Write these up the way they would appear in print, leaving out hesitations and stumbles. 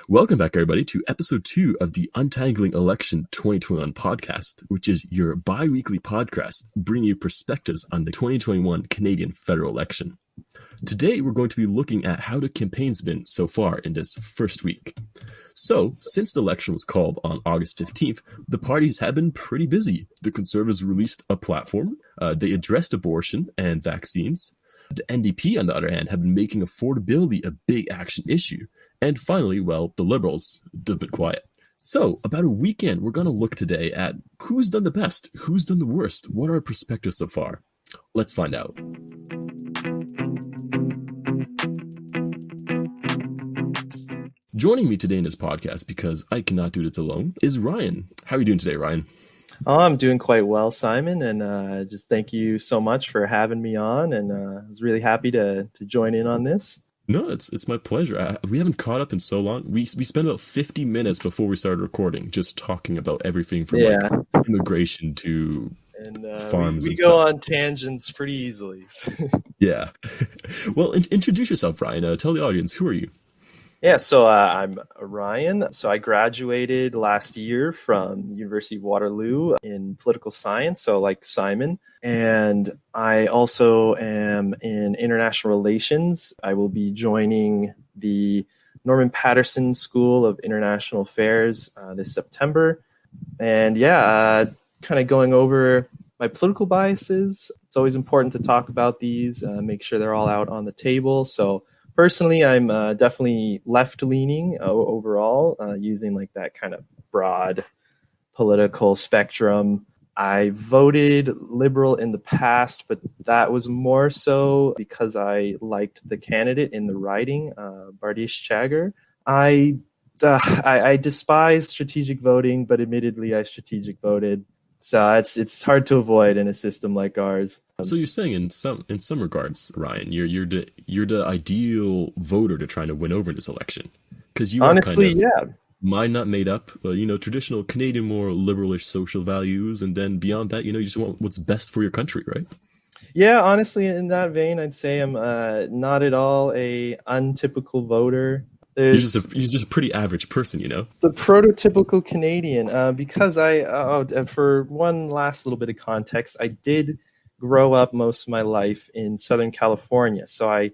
Welcome back, everybody, to episode 2 of the Untangling Election 2021 podcast, which is your biweekly podcast bringing you perspectives on the 2021 Canadian federal election. Today, we're going to be looking at how the campaign's been so far in this first week. So, since the election was called on August 15th, the parties have been pretty busy. The Conservatives released a platform, they addressed abortion and vaccines. The NDP, on the other hand, have been making affordability a big action issue. And finally, well, the Liberals, a bit quiet. So, about a weekend, we're going to look today at who's done the best, who's done the worst, what are our perspectives so far? Let's find out. Joining me today in this podcast, because I cannot do this alone, is Ryan. How are you doing today, Ryan? Oh, I'm doing quite well, Simon, and just thank you so much for having me on, and I was really happy to join in on this. No, it's my pleasure. We haven't caught up in so long. We spent about 50 minutes before we started recording just talking about everything from like immigration to farms. We go on tangents pretty easily. Yeah. Well, introduce yourself, Ryan. Tell the audience, who are you? Yeah, so I'm Ryan. So I graduated last year from University of Waterloo in political science, so like Simon. And I also am in international relations. I will be joining the Norman Paterson School of International Affairs this September. And kind of going over my political biases. It's always important to talk about these, make sure they're all out on the table. So personally, I'm definitely left-leaning overall, using like that kind of broad political spectrum. I voted Liberal in the past, but that was more so because I liked the candidate in the riding, Bardish Chagger. I despise strategic voting, but admittedly, I strategic voted. So it's hard to avoid in a system like ours. So you're saying in some regards, Ryan, you're the ideal voter to try to win over this election, because you honestly, mind not made up, traditional Canadian, more liberalish social values, and then beyond that, you just want what's best for your country, right? Yeah, honestly, in that vein, I'd say I'm not at all a untypical voter. You're just a pretty average person, The prototypical Canadian, because for one last little bit of context, I did grow up most of my life in Southern California. So I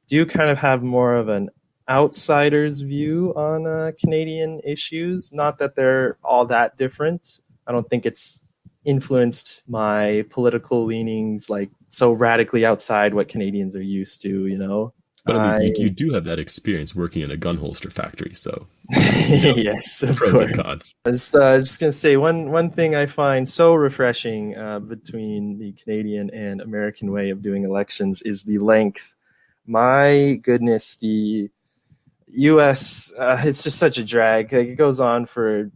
do kind of have more of an outsider's view on Canadian issues. Not that they're all that different. I don't think it's influenced my political leanings like so radically outside what Canadians are used to, But I mean, you do have that experience working in a gun holster factory, so yes, of pros course. and cons. I just gonna say one thing I find so refreshing between the Canadian and American way of doing elections is the length. My goodness, the U.S. It's just such a drag. Like, it goes on for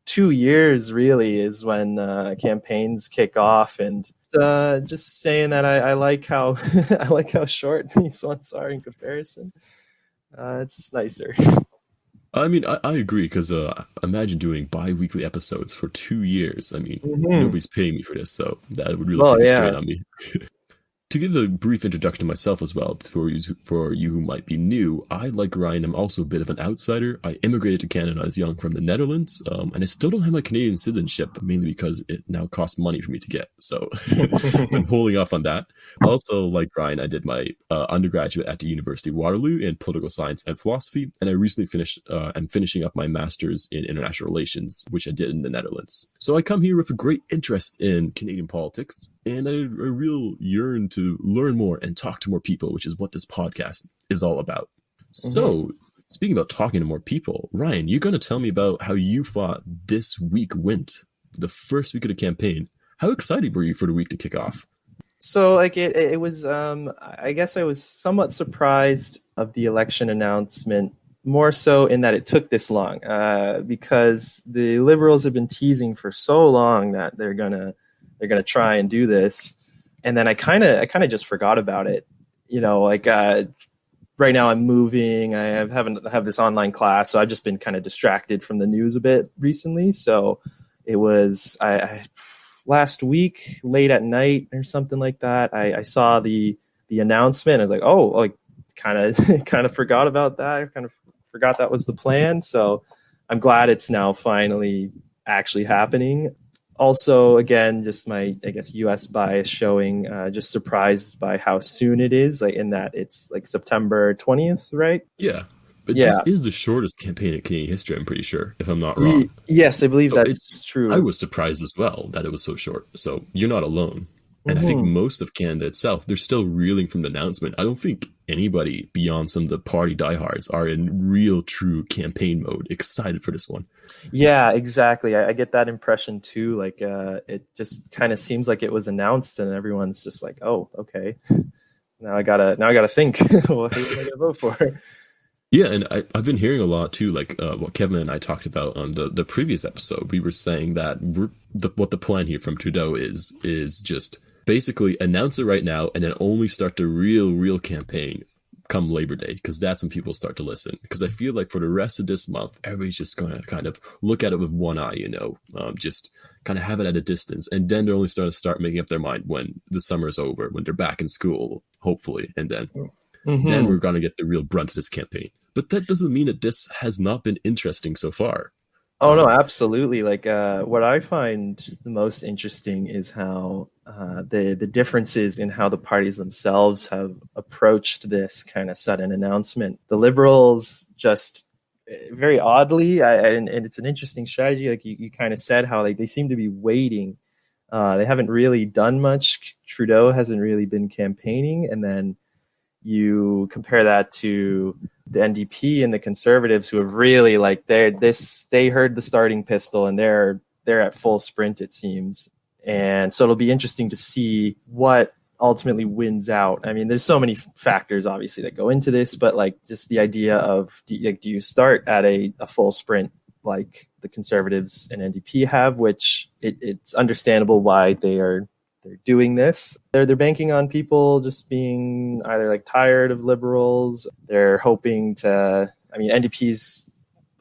2 years. Really, is when campaigns kick off, and just saying that I like how I like how short these ones are in comparison. It's just nicer. I mean, I agree, because imagine doing bi-weekly episodes for 2 years. I mean, nobody's paying me for this, so that would really take a strain on me. To give a brief introduction to myself as well, for you who might be new, I, like Ryan, am also a bit of an outsider. I immigrated to Canada when I was young from the Netherlands, and I still don't have my Canadian citizenship, mainly because it now costs money for me to get. So I'm holding off on that. Also, like Ryan, I did my undergraduate at the University of Waterloo in political science and philosophy, and I recently I'm finishing up my master's in international relations, which I did in the Netherlands. So I come here with a great interest in Canadian politics, and I real yearn to learn more and talk to more people, which is what this podcast is all about. So, speaking about talking to more people, Ryan, you're going to tell me about how you thought this week went, the first week of the campaign. How excited were you for the week to kick off? So, like, it was, I guess I was somewhat surprised of the election announcement, more so in that it took this long, because the Liberals have been teasing for so long that they're gonna try and do this, and then I kind of just forgot about it. Right now I'm moving. I have this online class, so I've just been kind of distracted from the news a bit recently. So it was I last week late at night or something like that. I saw the announcement. I was like, oh, like kind of forgot about that. I kind of forgot that was the plan. So I'm glad it's now finally actually happening. Also, again, just my, I guess, US bias showing, just surprised by how soon it is, like in that it's like September 20th, right? Yeah. But Yeah. this is the shortest campaign in Canadian history, I'm pretty sure, if I'm not wrong. Yes, I believe that's true. I was surprised as well that it was so short. So you're not alone. And I think most of Canada itself, they're still reeling from the announcement. I don't think anybody beyond some of the party diehards are in real, true campaign mode, excited for this one. Yeah, exactly. I get that impression too. Like, it just kind of seems like it was announced, and everyone's just like, "Oh, okay, now I gotta think. Well, who am I gonna vote for?" Yeah, and I've been hearing a lot too, like what Kevin and I talked about on the previous episode. We were saying that what the plan here from Trudeau is just basically announce it right now and then only start the real campaign come Labor Day, because that's when people start to listen. Because I feel like for the rest of this month, everybody's just going to kind of look at it with one eye, just kind of have it at a distance. And then they're only starting to start making up their mind when the summer's over, when they're back in school, hopefully. And then we're going to get the real brunt of this campaign. But that doesn't mean that this has not been interesting so far. Oh, no, absolutely. Like, what I find the most interesting is how the differences in how the parties themselves have approached this kind of sudden announcement. The Liberals just very oddly, and it's an interesting strategy. Like you kind of said, how they seem to be waiting. They haven't really done much. Trudeau hasn't really been campaigning, and then you compare that to the NDP and the Conservatives, who have really they heard the starting pistol and they're at full sprint, it seems. And so it'll be interesting to see what ultimately wins out. I mean, there's so many factors obviously that go into this, but like just the idea of do you start at a full sprint like the Conservatives and NDP have, which it's understandable why they're doing this. They're banking on people just being either like tired of Liberals. They're hoping to, I mean, NDP's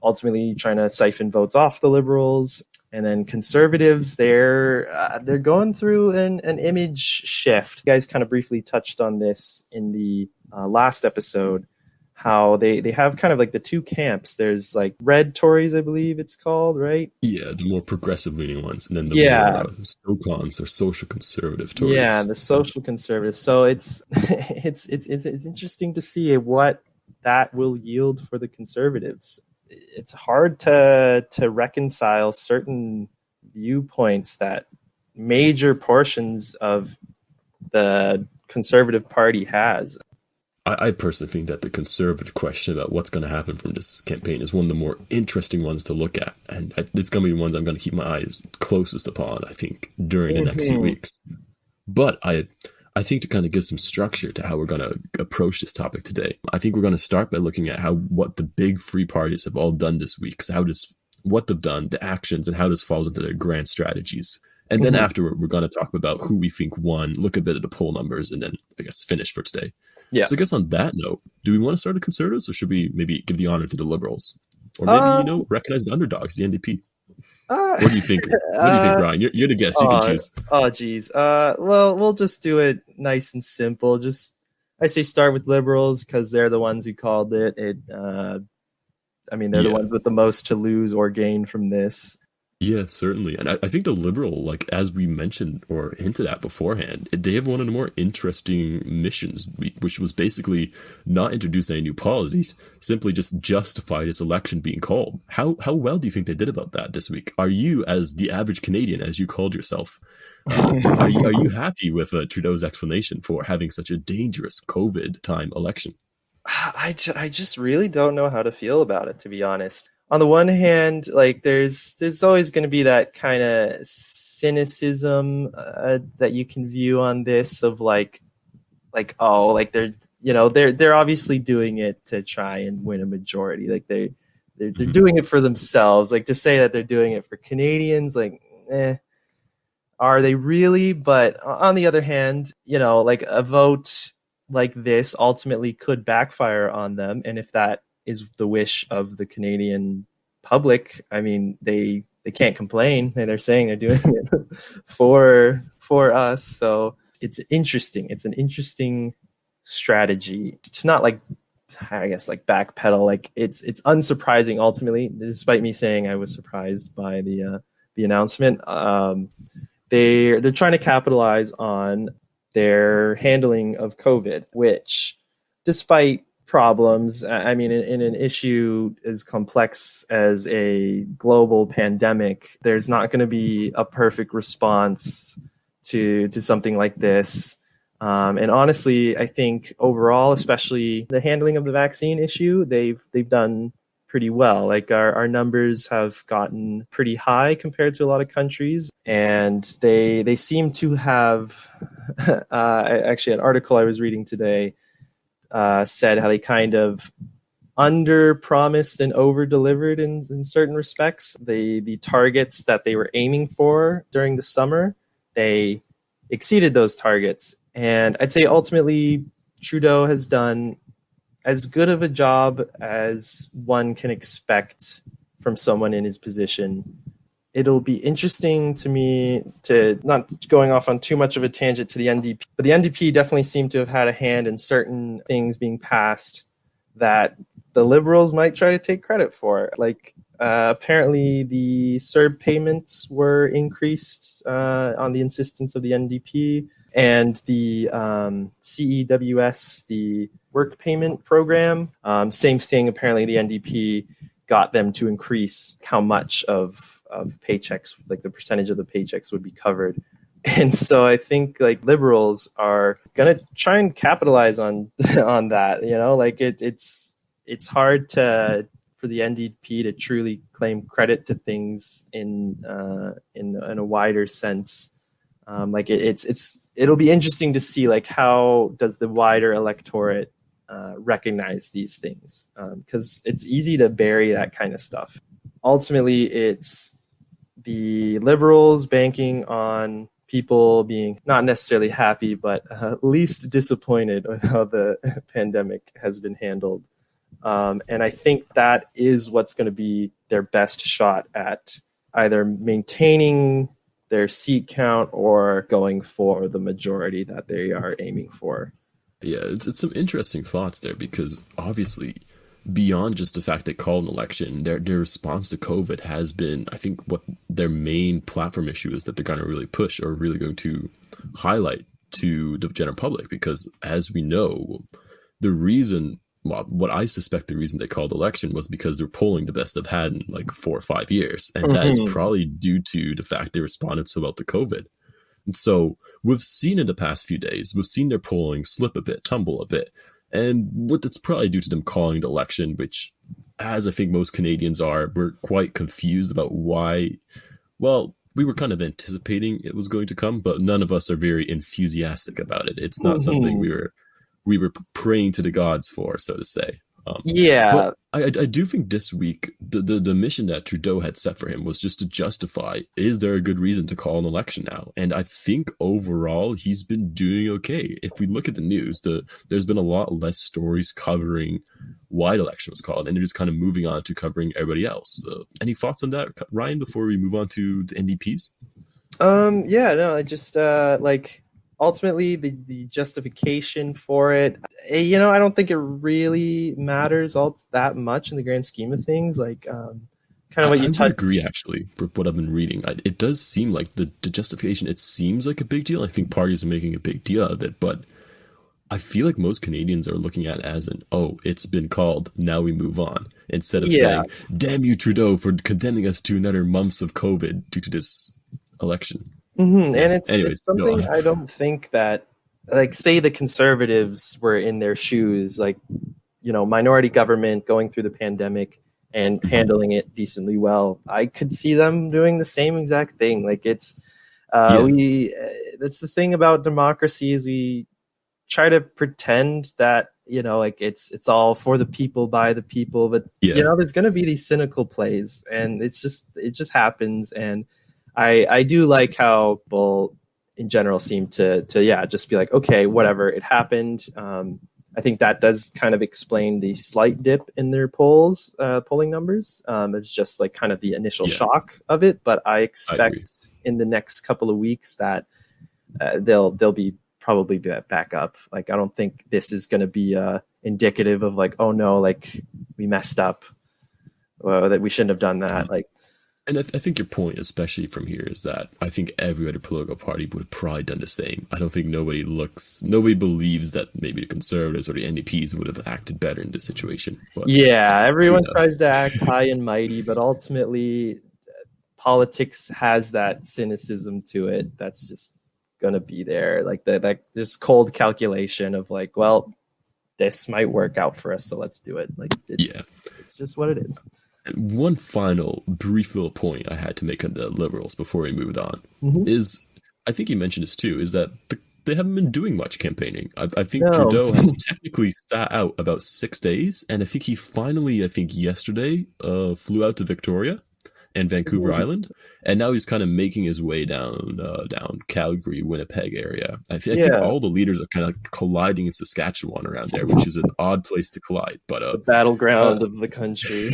ultimately trying to siphon votes off the Liberals. And then Conservatives, they're going through an image shift. You guys kind of briefly touched on this in the last episode, how they have kind of like the two camps. There's like red Tories, I believe it's called, right? Yeah, the more progressive leaning ones, and then the more SOCONs or social conservative Tories. Yeah, the social conservatives. So it's it's interesting to see what that will yield for the Conservatives. It's hard to reconcile certain viewpoints that major portions of the Conservative Party has. I personally think that the Conservative question about what's going to happen from this campaign is one of the more interesting ones to look at. And it's going to be the ones I'm going to keep my eyes closest upon, I think, during the next few weeks. But I think to kind of give some structure to how we're going to approach this topic today, I think we're going to start by looking at what the big three parties have all done this week. So what they've done, the actions, and how this falls into their grand strategies. And then afterward, we're going to talk about who we think won, look a bit at the poll numbers, and then, I guess, finish for today. Yeah. So I guess on that note, do we want to start with Conservatives, or should we maybe give the honor to the Liberals? Or maybe, recognize the underdogs, the NDP? What do you think? What do you think, Ryan? You're the guest. You can choose. Oh, geez. Well, we'll just do it nice and simple. I say start with Liberals because they're the ones who called it. They're the ones with the most to lose or gain from this. Yeah, certainly. And I think the Liberal, like as we mentioned or hinted at beforehand, they have one of the more interesting missions, which was basically not introduce any new policies, simply just justify this election being called. How well do you think they did about that this week? Are you, as the average Canadian, as you called yourself, are you happy with Trudeau's explanation for having such a dangerous COVID time election? I just really don't know how to feel about it, to be honest. On the one hand, like there's always going to be that kind of cynicism that you can view on this of like they're obviously doing it to try and win a majority. Like they're doing it for themselves. Like to say that they're doing it for Canadians, like are they really? But on the other hand, like a vote like this ultimately could backfire on them, and if that is the wish of the Canadian public, I mean, they can't complain. They're saying they're doing it for us. So it's interesting. It's an interesting strategy to not like I guess, like backpedal. Like it's unsurprising ultimately, despite me saying I was surprised by the announcement. They're trying to capitalize on their handling of COVID, which, despite problems, I mean, in an issue as complex as a global pandemic, there's not going to be a perfect response to something like this. And honestly, I think overall, especially the handling of the vaccine issue, they've done pretty well. Like our numbers have gotten pretty high compared to a lot of countries, and they seem to have actually an article I was reading today said how they kind of under promised and over delivered in certain respects. The targets that they were aiming for during the summer, they exceeded those targets. And I'd say ultimately Trudeau has done as good of a job as one can expect from someone in his position. It'll be interesting to me, to not going off on too much of a tangent to the NDP, but the NDP definitely seemed to have had a hand in certain things being passed that the Liberals might try to take credit for. Like apparently the CERB payments were increased on the insistence of the NDP, and the CEWS, the work payment program, same thing. Apparently the NDP got them to increase how much of paychecks, like the percentage of the paychecks would be covered. And so I think like Liberals are going to try and capitalize on that, like it's hard for the NDP to truly claim credit to things in a wider sense. Like it'll be interesting to see like how does the wider electorate recognize these things, because it's easy to bury that kind of stuff. Ultimately, it's the Liberals banking on people being not necessarily happy, but least disappointed with how the pandemic has been handled. And I think that is what's going to be their best shot at either maintaining their seat count or going for the majority that they are aiming for. Yeah, it's some interesting thoughts there, because obviously beyond just the fact they called an election, their response to COVID has been, I think, what their main platform issue is that they're going to really push or really going to highlight to the general public. Because as we know, the reason, well, what I suspect the reason they called election was because they're polling the best they've had in like 4 or 5 years. And that is probably due to the fact they responded so well to COVID. And so we've seen in the past few days, we've seen their polling slip a bit, tumble a bit. And what that's probably due to them calling the election, which, as I think most Canadians are, we're quite confused about why. Well, we were kind of anticipating it was going to come, but none of us are very enthusiastic about it. It's not something we were praying to the gods for, so to say. Yeah. But I do think this week, the mission that Trudeau had set for him was just to justify, is there a good reason to call an election now? And I think overall, he's been doing okay. If we look at the news, there's been a lot less stories covering why the election was called, and they're just kind of moving on to covering everybody else. Any thoughts on that, Ryan, before we move on to the NDPs? Yeah, no, I just ultimately the justification for it, I don't think it really matters all that much in the grand scheme of things. Like kind of what you I would agree, actually, with what I've been reading. It does seem like the justification, it seems like a big deal. I think parties are making a big deal out of it, but I feel like most Canadians are looking at it as it's been called, now we move on, instead of saying, damn you, Trudeau, for condemning us to another months of COVID due to this election. And it's something I don't think that, like, say the Conservatives were in their shoes, like, minority government going through the pandemic and handling it decently well. I could see them doing the same exact thing. Like that's the thing about democracy, is we try to pretend that, like it's all for the people, by the people, but there's going to be these cynical plays, and it just happens. And I do like how people in general seem to just be like, okay, whatever, it happened. I think that does kind of explain the slight dip in their polling numbers. It's just like kind of the initial shock of it, but I expect in the next couple of weeks that they'll be probably back up. Like, I don't think this is going to be an indicative of like, oh no, like we messed up, that we shouldn't have done that. Like, and I think your point, especially from here, is that I think every other political party would have probably done the same. I don't think nobody believes that maybe the Conservatives or the NDPs would have acted better in this situation. But yeah, everyone tries to act high and mighty, but ultimately politics has that cynicism to it that's just gonna be there. Like there's cold calculation of like, well, this might work out for us, so let's do it. Like it's just what it is. And one final brief little point I had to make on the Liberals before we moved on is, I think you mentioned this too, is that they haven't been doing much campaigning. I think Trudeau has technically sat out about 6 days, and I think he finally, yesterday, flew out to Victoria and Vancouver Island, and now he's kind of making his way down Calgary, Winnipeg area. I think all the leaders are kind of colliding in Saskatchewan around there, which is an odd place to collide. But the battleground of the country.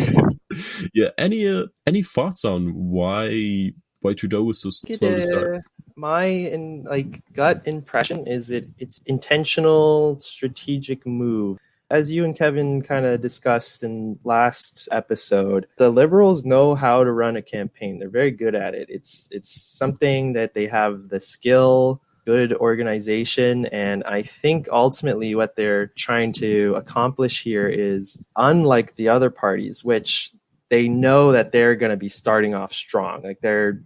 Yeah. Any thoughts on why Trudeau was so slow to start? My gut impression is it's intentional, strategic move. As you and Kevin kind of discussed in last episode, the Liberals know how to run a campaign. They're very good at it. It's something that they have the skill, good organization, and I think ultimately what they're trying to accomplish here is, unlike the other parties, which they know that they're going to be starting off strong. Like they're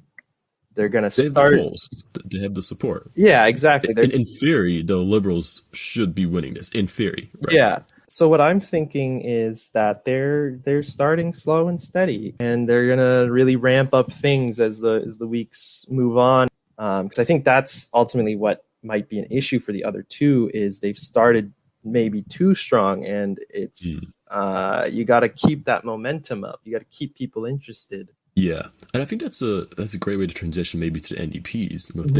going to start. They have the polls. They have the support. Yeah, exactly. In theory, the Liberals should be winning this. In theory, right? Yeah. So what I'm thinking is that they're starting slow and steady, and they're gonna really ramp up things as the weeks move on. Because I think that's ultimately what might be an issue for the other two, is they've started maybe too strong, and it's you got to keep that momentum up. You got to keep people interested. Yeah, and I think that's a great way to transition maybe to the NDPs. With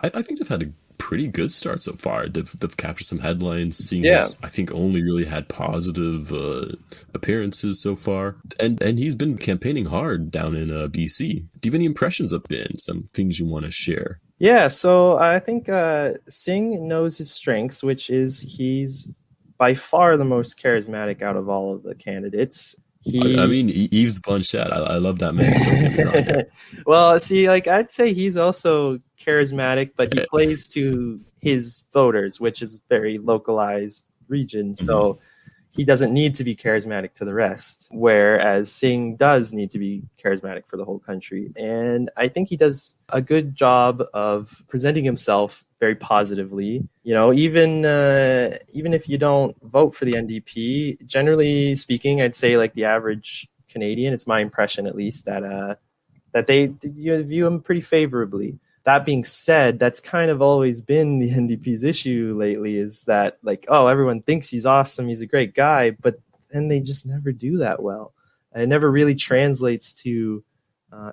I think they've had a pretty good start so far. They've captured some headlines. Seeing as I think only really had positive appearances so far, and he's been campaigning hard down in BC. Do you have any impressions of it? Some things you want to share? Yeah, so I think Singh knows his strengths, which is he's by far the most charismatic out of all of the candidates. I mean, Yves Blanchette. I love that man. Don't get me wrong. Well, see, I'd say he's also charismatic, but he plays to his voters, which is very localized region. So he doesn't need to be charismatic to the rest, whereas Singh does need to be charismatic for the whole country. And I think he does a good job of presenting himself very positively. You know, even if you don't vote for the NDP, generally speaking, I'd say like the average Canadian, it's my impression at least, that they view him pretty favorably. That being said, that's kind of always been the NDP's issue lately, is that like, oh, everyone thinks he's awesome, he's a great guy, but then they just never do that well. It never really translates to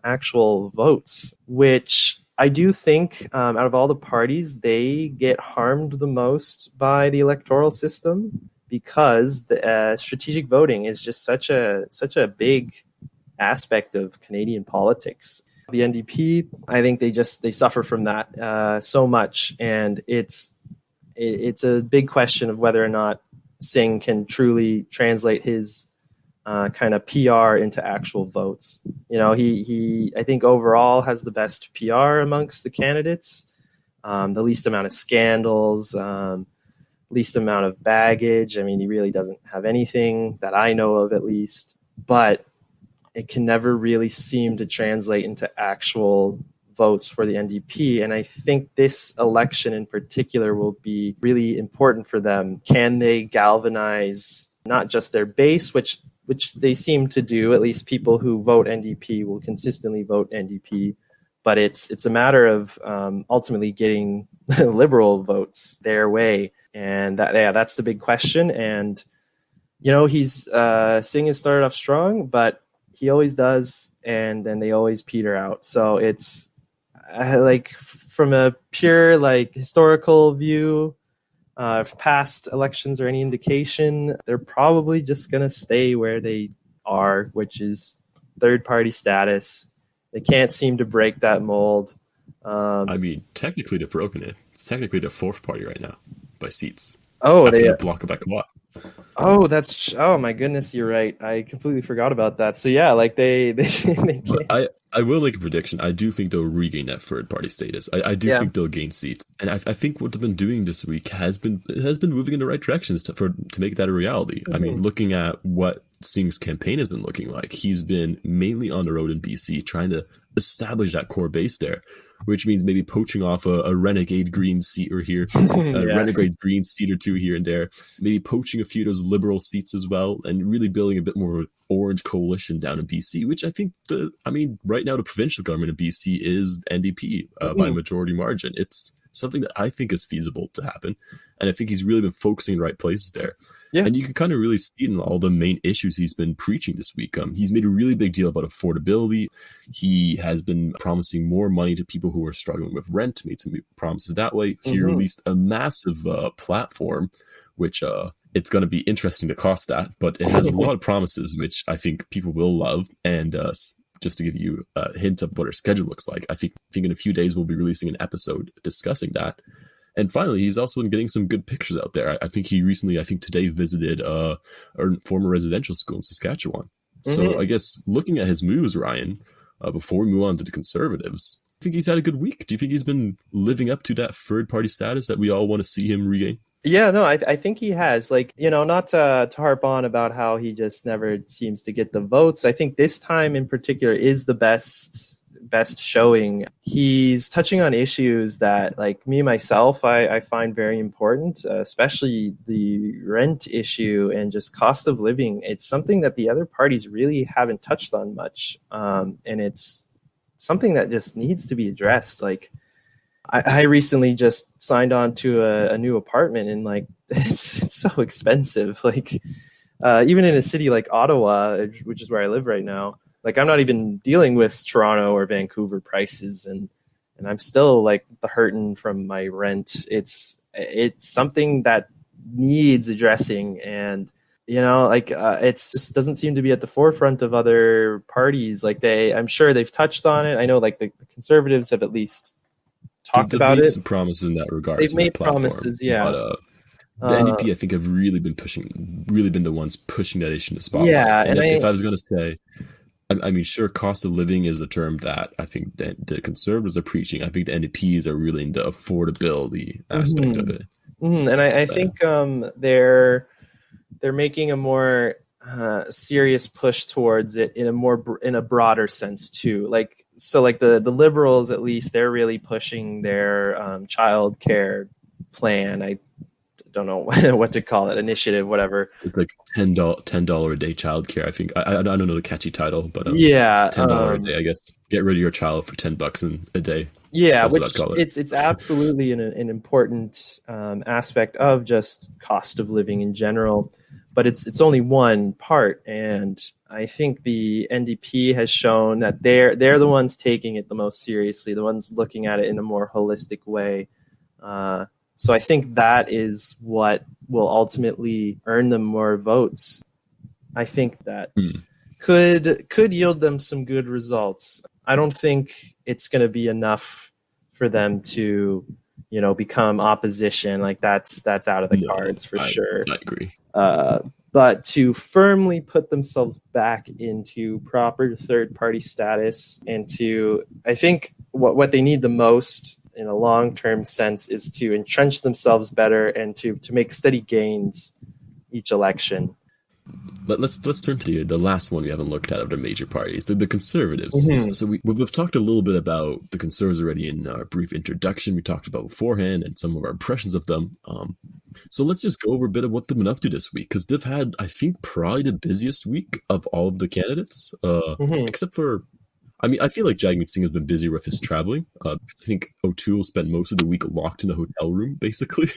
actual votes, which I do think out of all the parties, they get harmed the most by the electoral system, because the strategic voting is just such a big aspect of Canadian politics. The NDP, I think they suffer from that so much, and it's a big question of whether or not Singh can truly translate his kind of PR into actual votes. You know, he I think overall has the best PR amongst the candidates, the least amount of scandals, least amount of baggage. I mean, he really doesn't have anything that I know of, at least, but it can never really seem to translate into actual votes for the NDP. And I think this election in particular will be really important for them. Can they galvanize not just their base, which they seem to do, at least people who vote NDP will consistently vote NDP, but it's a matter of ultimately getting Liberal votes their way. And that's the big question. And, you know, Singh has started off strong, but he always does, and then they always peter out. So it's like, from a pure like historical view, if past elections are any indication, they're probably just going to stay where they are, which is third party status. They can't seem to break that mold. I mean, technically they've broken it. It's technically the fourth party right now by seats. Oh, they block it by Quad. Oh, oh my goodness, you're right. I completely forgot about that. So yeah, like they But can't. I will make a prediction. I do think they'll regain that third party status. I do Yeah. think they'll gain seats, and I think what they've been doing this week has been moving in the right directions to make that a reality. I mean, Mhm. looking at what Singh's campaign has been looking like, he's been mainly on the road in BC, trying to establish that core base there, which means maybe poaching off a renegade green seat or here, a Yeah. renegade green seat or two here and there, maybe poaching a few of those liberal seats as well, and really building a bit more of an orange coalition down in BC, which I think right now the provincial government in BC is NDP by a Mhm. majority margin. It's something that I think is feasible to happen, and I think he's really been focusing in the right places there. Yeah. And you can kind of really see it in all the main issues he's been preaching this week. He's made a really big deal about affordability. He has been promising more money to people who are struggling with rent, made some promises that way. He Mhm. released a massive platform, which it's going to be interesting to cost that, but it has a lot of promises, which I think people will love. And just to give you a hint of what our schedule looks like, I think in a few days we'll be releasing an episode discussing that. And finally, he's also been getting some good pictures out there. I think he recently, I think today, visited a former residential school in Saskatchewan. So Mhm. I guess looking at his moves, Ryan, before we move on to the Conservatives, I think he's had a good week. Do you think he's been living up to that third party status that we all want to see him regain? Yeah, no, I think he has. Like, not to harp on about how he just never seems to get the votes. I think this time in particular is the best showing. He's touching on issues that, like me myself, I find very important, especially the rent issue and just cost of living. It's something that the other parties really haven't touched on much, and it's something that just needs to be addressed. Like, I recently just signed on to a new apartment, and like it's so expensive. Like even in a city like Ottawa, which is where I live right now, like I'm not even dealing with Toronto or Vancouver prices, and I'm still like hurting from my rent. It's something that needs addressing, and like it's just doesn't seem to be at the forefront of other parties. Like I'm sure they've touched on it. I know like the Conservatives have at least talked They've about made it. some promises in that regards They've in their made platform, promises, yeah. but the NDP I think have really been the ones pushing that issue in the spotlight. Yeah, And and if I was going to say, I mean, sure, cost of living is a term that I think that the Conservatives are preaching. I think the NDPs are really into affordability aspect of it. and I think they're making a more serious push towards it in a broader sense too. Like so, like the liberals at least they're really pushing their child care plan. I don't know what to call it, initiative, whatever. It's like $10 a day childcare. I think I don't know the catchy title, but Yeah, $10 a day. I guess get rid of your child for $10 a day. yeah, That's what I'd which call it. it's absolutely an important aspect of just cost of living in general, but it's only one part, and I think the NDP has shown that they're the ones taking it the most seriously, the ones looking at it in a more holistic way. So I think that is what will ultimately earn them more votes. I think that Hmm. could yield them some good results. I don't think it's going to be enough for them to, become opposition. Like that's out of the No, cards for I sure. I agree. But to firmly put themselves back into proper third party status, and I think what they need the most in a long term sense is to entrench themselves better and to make steady gains each election. Let's turn to the last one we haven't looked at of the major parties, the Conservatives. Mm-hmm. So we've talked a little bit about the Conservatives already in our brief introduction. We talked about beforehand and some of our impressions of them. So let's just go over a bit of what they've been up to this week, because they've had, I think, probably the busiest week of all of the candidates, Mm-hmm. except for. I mean, I feel like Jagmeet Singh has been busy with his traveling. I think O'Toole spent most of the week locked in a hotel room, basically,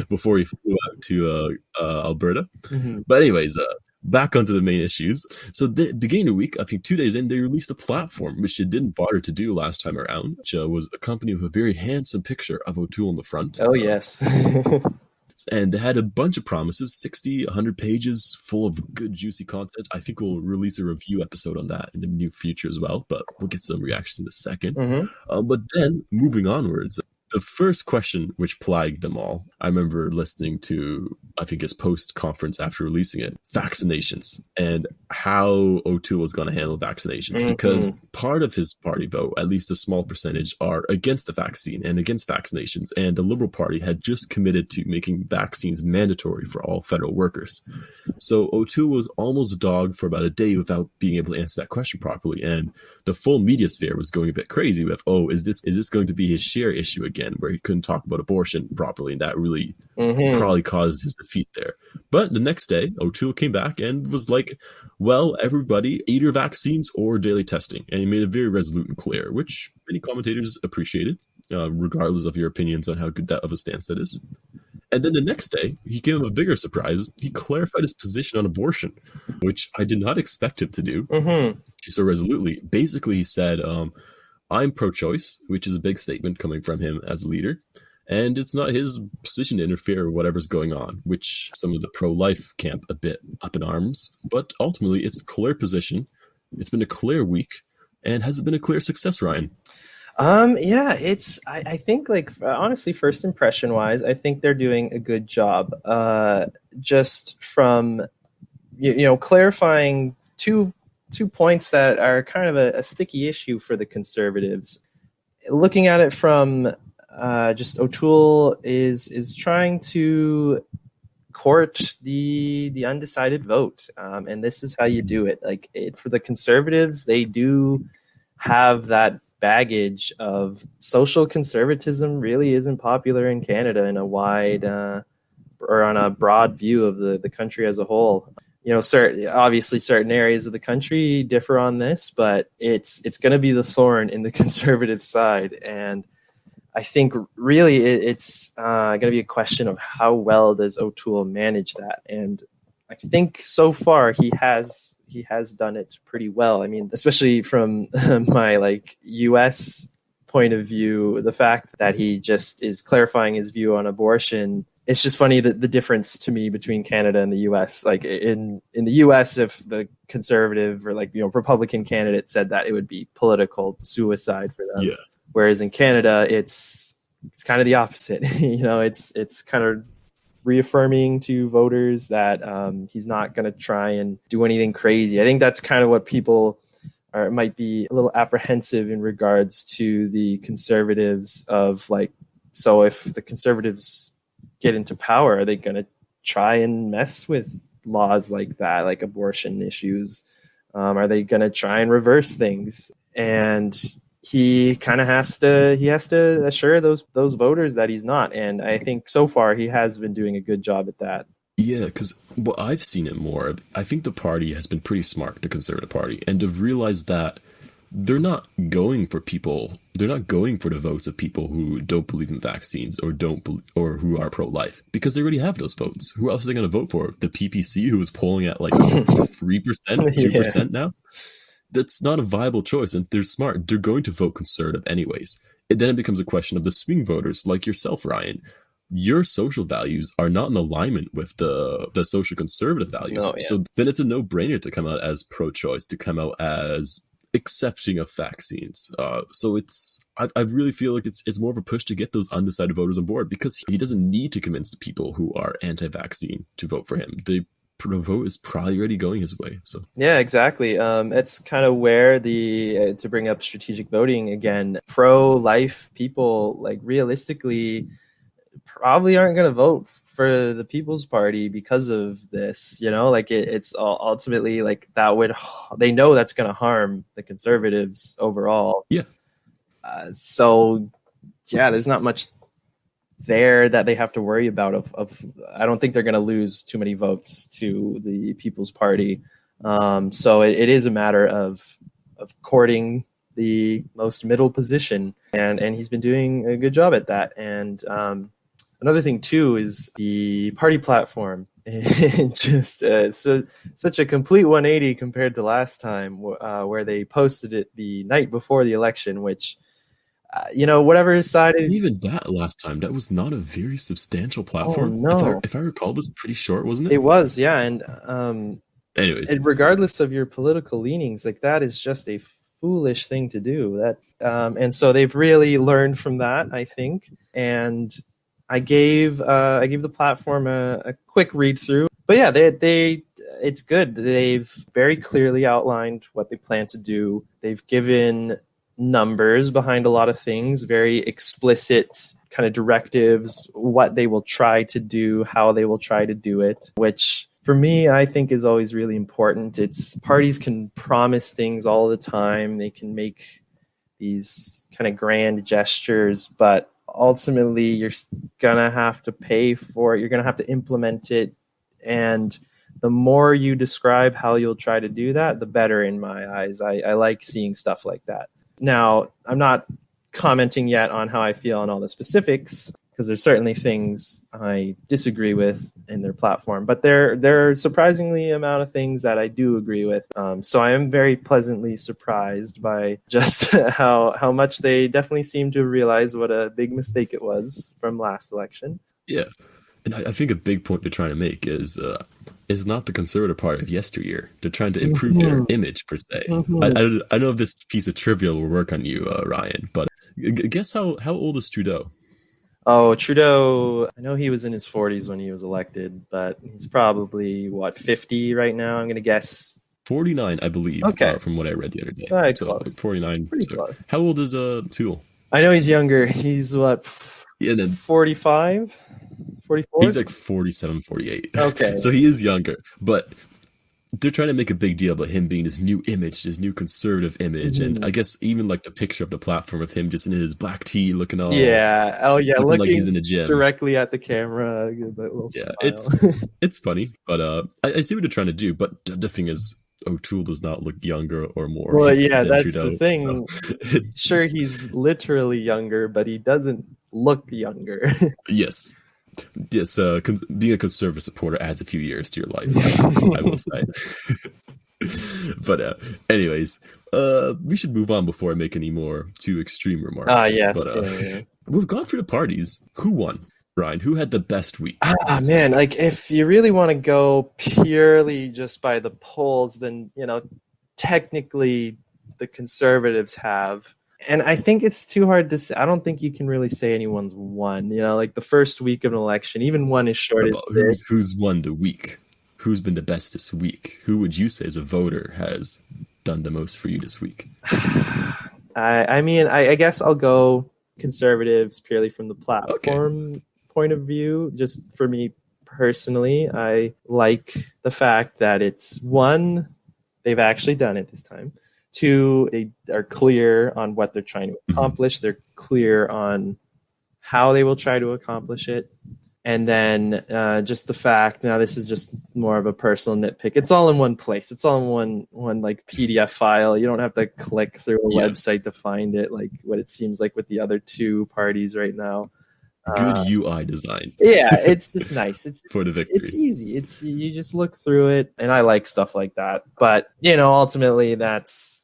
before he flew out to Alberta. Mm-hmm. But anyways, back onto the main issues. So the beginning of the week, I think 2 days in, they released a platform, which they didn't bother to do last time around, which was accompanied with a very handsome picture of O'Toole in the front. Oh yes. And they had a bunch of promises, 60, 100 pages full of good, juicy content. I think we'll release a review episode on that in the near future as well, but we'll get some reactions in a second. Mm-hmm. But then, moving onwards, the first question which plagued them all, I remember listening to, I think his post-conference after releasing it, vaccinations and how O'Toole was going to handle vaccinations. Because part of his party, though, at least a small percentage, are against the vaccine and against vaccinations. And the Liberal Party had just committed to making vaccines mandatory for all federal workers. So O'Toole was almost dogged for about a day without being able to answer that question properly. And the full media sphere was going a bit crazy with, oh, is this going to be his share issue again, where he couldn't talk about abortion properly, and that really probably caused his defeat there. But the next day, O'Toole came back and was like, well, everybody, either vaccines or daily testing. And he made it very resolute and clear, which many commentators appreciated, regardless of your opinions on how good that of a stance that is. And then the next day, he gave him a bigger surprise. He clarified his position on abortion, which I did not expect him to do so resolutely. Basically, he said, I'm pro-choice, which is a big statement coming from him as a leader. And it's not his position to interfere with whatever's going on, which some of the pro-life camp a bit up in arms. But ultimately, it's a clear position. It's been a clear week. And has it been a clear success, Ryan? Yeah, I think, like, honestly, first impression wise, I think they're doing a good job. Just from, clarifying two points that are kind of a sticky issue for the Conservatives. Looking at it from just O'Toole is trying to court the undecided vote, and this is how you do it. Like, for the Conservatives, they do have that baggage of social conservatism really isn't popular in Canada in a wide or on a broad view of the country as a whole. Obviously certain areas of the country differ on this, but it's going to be the thorn in the Conservative side. And I think really it's going to be a question of how well does O'Toole manage that. And I think so far he has done it pretty well. I mean, especially from my US point of view, the fact that he just is clarifying his view on abortion. It's just funny that the difference to me between Canada and the US. Like in the US, if the Conservative or Republican candidate said that, it would be political suicide for them. Yeah. Whereas in Canada, it's kind of the opposite. It's kind of reaffirming to voters that he's not going to try and do anything crazy. I think that's kind of what people might be a little apprehensive in regards to the Conservatives of so if the Conservatives get into power, are they going to try and mess with laws like that, like abortion issues? Are they going to try and reverse things? And he kind of has to assure those voters that he's not. And I think so far he has been doing a good job at that. Yeah, because what I've seen it more of, I think the party has been pretty smart, the Conservative Party, and have realized that they're not going for the votes of people who don't believe in vaccines or who are pro-life, because they already have those votes. Who else are they going to vote for? The PPC, who is polling at 3%, 2% now? That's not a viable choice, and they're smart. They're going to vote Conservative anyways. Then it becomes a question of the swing voters like yourself, Ryan. Your social values are not in alignment with the social conservative values. No, yeah. So then it's a no-brainer to come out as pro-choice, to come out as accepting of vaccines. So I really feel like it's more of a push to get those undecided voters on board, because he doesn't need to convince the people who are anti-vaccine to vote for him. The vote is probably already going his way. So yeah, exactly. It's kind of where to bring up strategic voting again, pro-life people realistically probably aren't going to vote for the People's Party because of this. It's ultimately they know that's going to harm the Conservatives overall. Yeah. So yeah, there's not much there that they have to worry about. I don't think they're going to lose too many votes to the People's Party. So it is a matter of courting the most middle position, and he's been doing a good job at that. And another thing too is the party platform. Just such a complete 180 compared to last time, where they posted it the night before the election, which whatever side. Even that last time, that was not a very substantial platform. Oh, no. If I recall, it was pretty short, wasn't it? It was, yeah. And anyways, regardless of your political leanings, that is just a foolish thing to do. And so they've really learned from that, I think. And I gave the platform a quick read through. But yeah, it's good. They've very clearly outlined what they plan to do. They've given numbers behind a lot of things, very explicit kind of directives, what they will try to do, how they will try to do it, which for me, I think is always really important. Parties can promise things all the time. They can make these kind of grand gestures, but ultimately you're gonna have to pay for it. You're gonna have to implement it. And the more you describe how you'll try to do that, the better in my eyes. I like seeing stuff like that. Now, I'm not commenting yet on how I feel on all the specifics, because there's certainly things I disagree with in their platform, but there are surprisingly amount of things that I do agree with. So I am very pleasantly surprised by just how much they definitely seem to realize what a big mistake it was from last election. Yeah. And I think a big point they're trying to make is not the Conservative Party of yesteryear. They're trying to improve their image, per se. I know this piece of trivia will work on you, Ryan, but guess how old is Trudeau? Oh, Trudeau, I know he was in his 40s when he was elected, but he's probably, 50 right now? I'm going to guess 49, I believe, okay. From what I read the other day. Right, so close. 49. Pretty so. close. How old is Toole? I know he's younger. He's 45? 44? He's like 47, 48. Okay. So he is younger, but they're trying to make a big deal about him being this new image, this new conservative image. And I guess even like the picture of the platform of him just in his black tee looking all... Yeah. Oh, yeah. Looking like he's in a gym. Directly at the camera. That little smile. It's funny, but I see what they're trying to do. But the thing is, O'Toole does not look younger or more. Well, yeah, that's Trudeau, the thing. So. Sure, he's literally younger, but he doesn't look younger. Yes. Yes, being a conservative supporter adds a few years to your life, I will say. But anyways, we should move on before I make any more too extreme remarks. Yes. But, we've gone through the parties. Who won? Ryan, who had the best week? Man, like if you really want to go purely just by the polls, then, technically the Conservatives have. And I think it's too hard to say. I don't think you can really say anyone's won. Like the first week of an election, even one as short as this. Who's won the week? Who's been the best this week? Who would you say as a voter has done the most for you this week? I guess I'll go Conservatives purely from the platform point of view. Just for me personally, I like the fact that it's one, they've actually done it this time. Two, they are clear on what they're trying to accomplish. They're clear on how they will try to accomplish it. And then just the fact, now this is just more of a personal nitpick. It's all in one place. It's all in one like PDF file. You don't have to click through a website to find it, like what it seems like with the other two parties right now. Good UI design. Yeah, it's just nice. It's for the victory. It's easy. You just look through it, and I like stuff like that. But ultimately, it's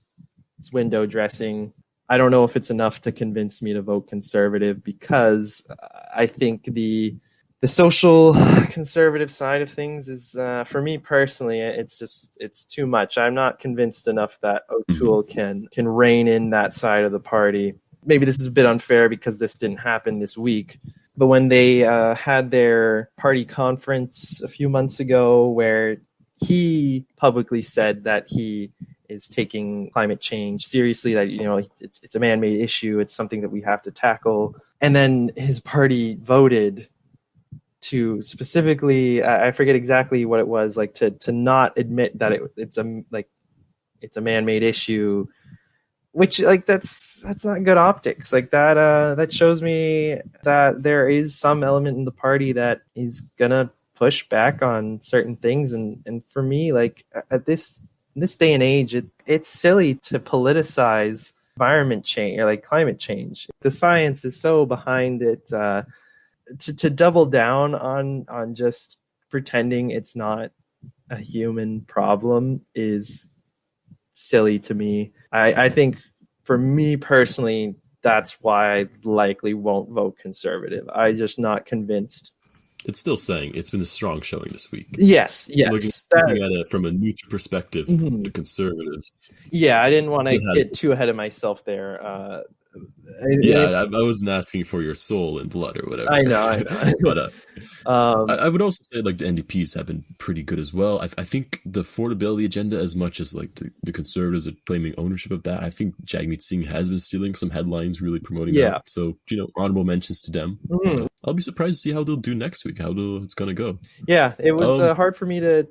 window dressing. I don't know if it's enough to convince me to vote Conservative, because I think the social conservative side of things is, for me personally, it's too much. I'm not convinced enough that O'Toole can rein in that side of the party. Maybe this is a bit unfair because this didn't happen this week, but when they had their party conference a few months ago, where he publicly said that he is taking climate change seriously, that it's a man-made issue, it's something that we have to tackle, and then his party voted to specifically, I forget exactly what it was, like to not admit that it's a man-made issue. Which, like, that's not good optics. Like that shows me that there is some element in the party that is gonna push back on certain things. And for me, like at this day and age, it's silly to politicize environment change or like climate change. The science is so behind it. To double down on just pretending it's not a human problem is silly to me. I think for me personally, that's why I likely won't vote Conservative. I'm just not convinced it's still saying it's been a strong showing this week. Yes. Looking at it from a neutral perspective, Mhm. the Conservatives. Yeah, I didn't want to get too ahead of myself there. I wasn't asking for your soul and blood or whatever. I know. But I would also say like the NDPs have been pretty good as well. I think the affordability agenda, as much as like the Conservatives are claiming ownership of that, I think Jagmeet Singh has been stealing some headlines, really promoting that. So honorable mentions to them. I'll be surprised to see how they'll do next week. How it's gonna go. Yeah, it was hard for me to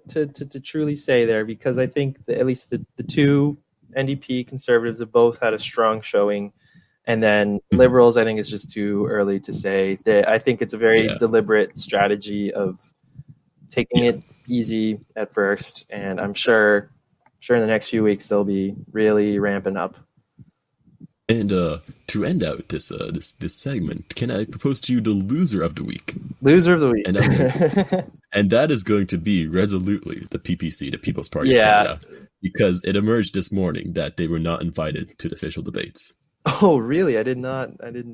truly say there, because I think at least the two NDP Conservatives have both had a strong showing. And then Liberals, I think it's just too early to say. I think it's a very deliberate strategy of taking it easy at first, and I'm sure in the next few weeks they'll be really ramping up. And to end out this segment, can I propose to you the loser of the week? Loser of the week, and that is going to be resolutely the PPC, the People's Party of Canada, because it emerged this morning that they were not invited to the official debates. Oh, really? I didn't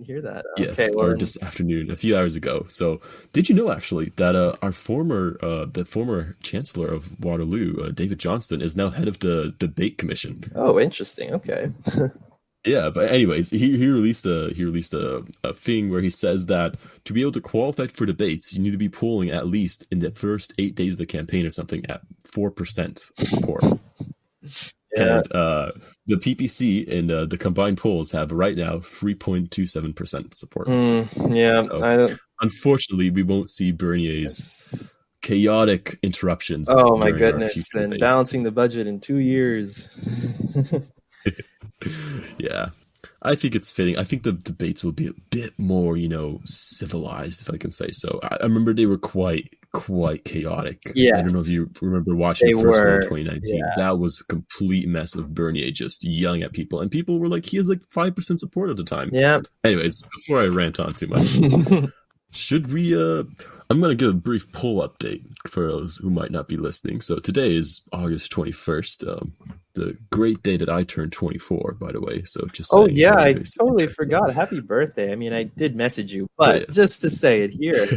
hear that. Yes, or this afternoon, a few hours ago. So, did you know actually that the former Chancellor of Waterloo, David Johnston, is now head of the debate commission? Oh, interesting. Okay. Yeah, but anyways, he released a thing where he says that to be able to qualify for debates, you need to be polling at least in the first 8 days of the campaign or something at 4% support. Yeah. And the PPC and the combined polls have right now 3.27% support. So, unfortunately, we won't see Bernier's chaotic interruptions. Oh my goodness! And balancing the budget in 2 years. Yeah, I think it's fitting. I think the debates will be a bit more, civilized, if I can say so. I remember they were quite chaotic. Yes. I don't know if you remember watching the first one in 2019. Yeah. That was a complete mess of Bernier just yelling at people. And people were like, he has like 5% support at the time. Yeah. Anyways, before I rant on too much, should we... I'm going to give a brief poll update for those who might not be listening. So today is August 21st, the great day that I turned 24, by the way. So just saying, I totally forgot. Happy birthday. I mean, I did message you, but just to say it here.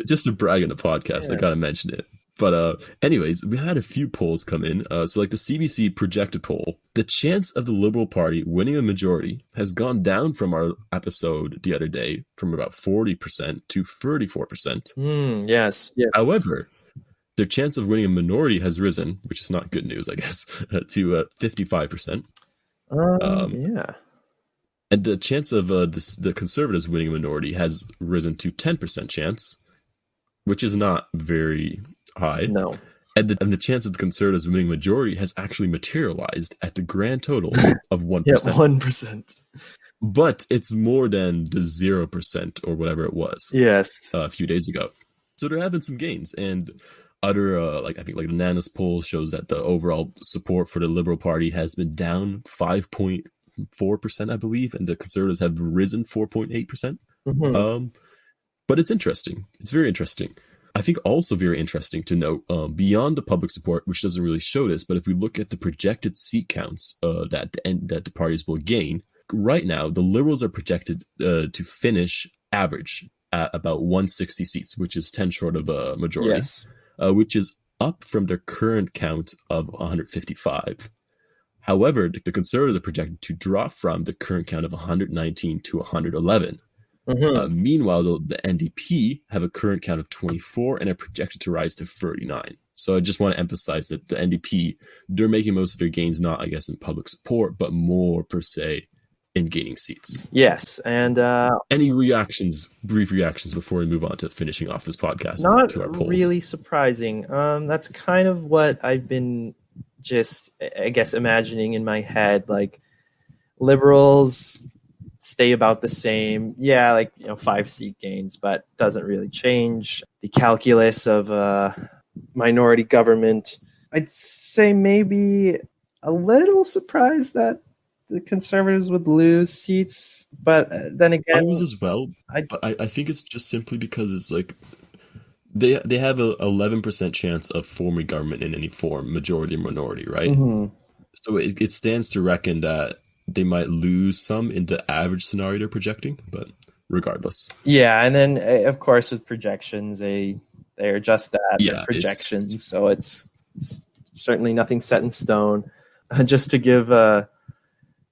Just to brag on the podcast, I got to mention it. But anyways, we had a few polls come in. So like the CBC projected poll, the chance of the Liberal Party winning a majority has gone down from our episode the other day from about 40% to 34%. Yes. However, their chance of winning a minority has risen, which is not good news, I guess, to 55%. And the chance of the Conservatives winning a minority has risen to 10% chance, which is not very high. No. And the chance of the Conservatives winning majority has actually materialized at the grand total of 1%. Yeah, 1%. But it's more than the 0% or whatever it was. Yes. A few days ago. So there have been some gains. And other, I think the Nanas poll shows that the overall support for the Liberal Party has been down 5.4%, I believe. And the Conservatives have risen 4.8%. But it's interesting. It's very interesting. I think also very interesting to note, beyond the public support, which doesn't really show this, but if we look at the projected seat counts that the parties will gain, right now, the Liberals are projected to finish average at about 160 seats, which is 10 short of a majority, which is up from their current count of 155. However, the Conservatives are projected to drop from the current count of 119 to 111. Meanwhile, the NDP have a current count of 24 and are projected to rise to 39. So I just want to emphasize that the NDP, they're making most of their gains not, I guess, in public support, but more per se in gaining seats. Yes, and any brief reactions before we move on to finishing off this podcast? Not to our polls? Really surprising. That's kind of what I've been just, I guess, imagining in my head. Like Liberals stay about the same. 5-seat gains, but doesn't really change the calculus of minority government. I'd say maybe a little surprised that the Conservatives would lose seats, but then again, I was as well. But I think it's just simply because it's like they have a 11% chance of forming government in any form, majority or minority, right? So it stands to reckon that they might lose some in the average scenario they're projecting, but regardless. Yeah, and then of course with projections, they adjust that. Yeah, projections, so it's certainly nothing set in stone. Just to give a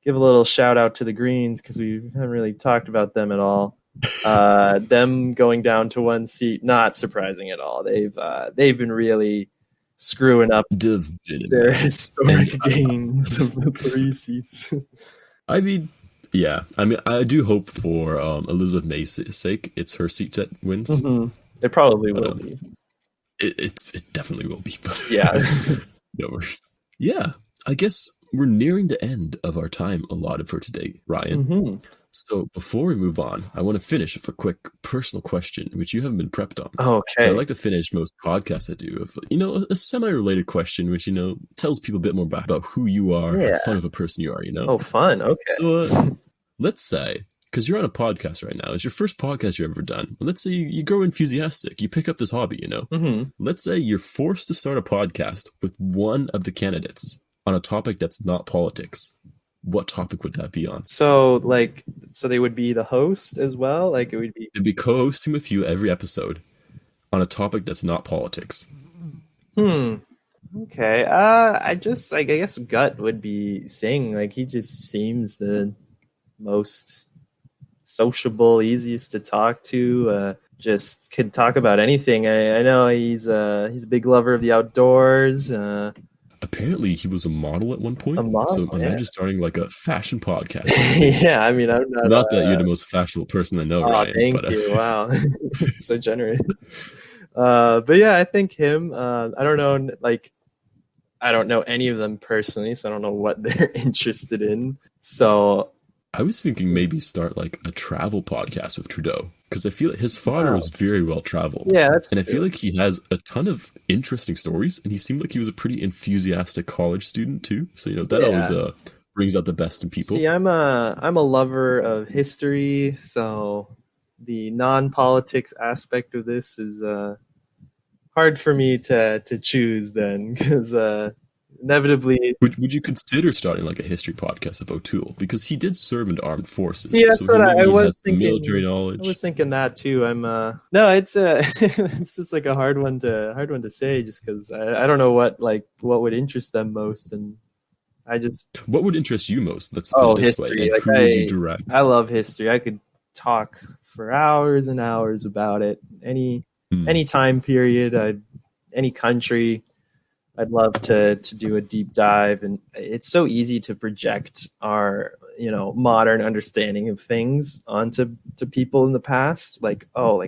little shout out to the Greens, because we haven't really talked about them at all. Them going down to one seat, not surprising at all. They've been really screwing up their historic gains of the 3 seats. I mean, yeah. I mean, I do hope for Elizabeth May's sake, it's her seat that wins. Mm-hmm. It probably will be. It definitely will be. But yeah. No worries. Yeah, I guess we're nearing the end of our time allotted for today, Ryan. Mm-hmm. So before we move on, I want to finish with a quick personal question, which you haven't been prepped on. Okay. So I like to finish most podcasts I do with, a semi-related question, which, tells people a bit more about who you are, how fun of a person you are, Oh, fun. Okay. So let's say, because you're on a podcast right now, it's your first podcast you've ever done. Let's say you grow enthusiastic, you pick up this hobby, Mm-hmm. Let's say you're forced to start a podcast with one of the candidates on a topic that's not politics. What topic would that be on? So they would be the host as well? Like, it would be... They'd be co-hosting with you every episode on a topic that's not politics. Okay. I guess gut would be Singh. Like, he just seems the most sociable, easiest to talk to. Just could talk about anything. I know he's a big lover of the outdoors. Apparently, he was a model at one point. So imagine starting like a fashion podcast. Yeah, I mean, I'm not that you're the most fashionable person I know, Ryan. Thank you. Wow, so generous. But yeah, I think him. I don't know, I don't know any of them personally, so I don't know what they're interested in. So I was thinking maybe start like a travel podcast with Trudeau, because I feel like his father was very well traveled. Yeah, that's and I feel like he has a ton of interesting stories, and he seemed like he was a pretty enthusiastic college student too. So that always brings out the best in people. See, I'm a lover of history, so the non-politics aspect of this is hard for me to choose then, because inevitably... Would you consider starting like a history podcast of O'Toole, because he did serve in the armed forces? See, that's what I was thinking. Military knowledge. I was thinking that too. No, it's it's just like a hard one to say, just because I don't know what would interest them most, and what would interest you most? Let's put it this history. way. Who would you direct? I love history. I could talk for hours and hours about it. Any time period, any country. I'd love to do a deep dive, and it's so easy to project our modern understanding of things onto people in the past, like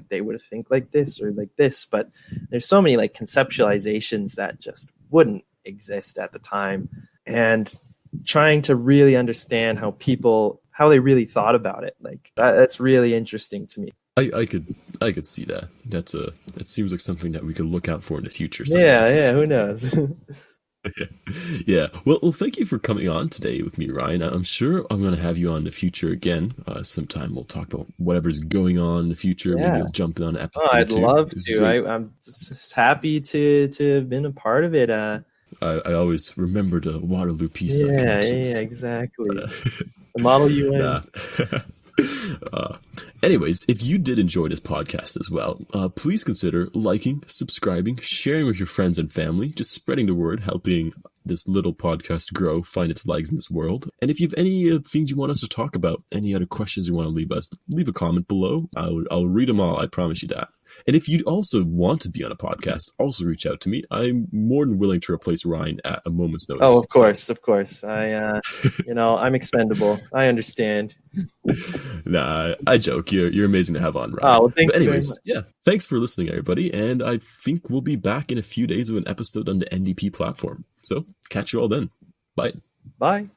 they would think like this or like this, but there's so many conceptualizations that just wouldn't exist at the time, and trying to really understand how they really thought about it, that's really interesting to me. I could see that. That seems like something that we could look out for in the future. Yeah, who knows? Yeah. Well, thank you for coming on today with me, Ryan. I'm sure I'm going to have you on in the future again. Sometime we'll talk about whatever's going on in the future. Yeah. Maybe we'll jump in on an episode. I'd love to. I'm just happy to have been a part of it. I always remember the Waterloo Peace. Yeah, exactly. The model UN. Anyways, if you did enjoy this podcast as well, please consider liking, subscribing, sharing with your friends and family, just spreading the word, helping this little podcast grow, find its legs in this world. And if you have any things you want us to talk about, any other questions you want to leave us, leave a comment below. I'll read them all. I promise you that. And if you also want to be on a podcast, also reach out to me. I'm more than willing to replace Ryan at a moment's notice. Oh, of course. I'm expendable. I understand. Nah, I joke. You're amazing to have on, Ryan. Oh, well, thank you. Anyways, yeah, thanks for listening, everybody. And I think we'll be back in a few days with an episode on the NDP platform. So catch you all then. Bye. Bye.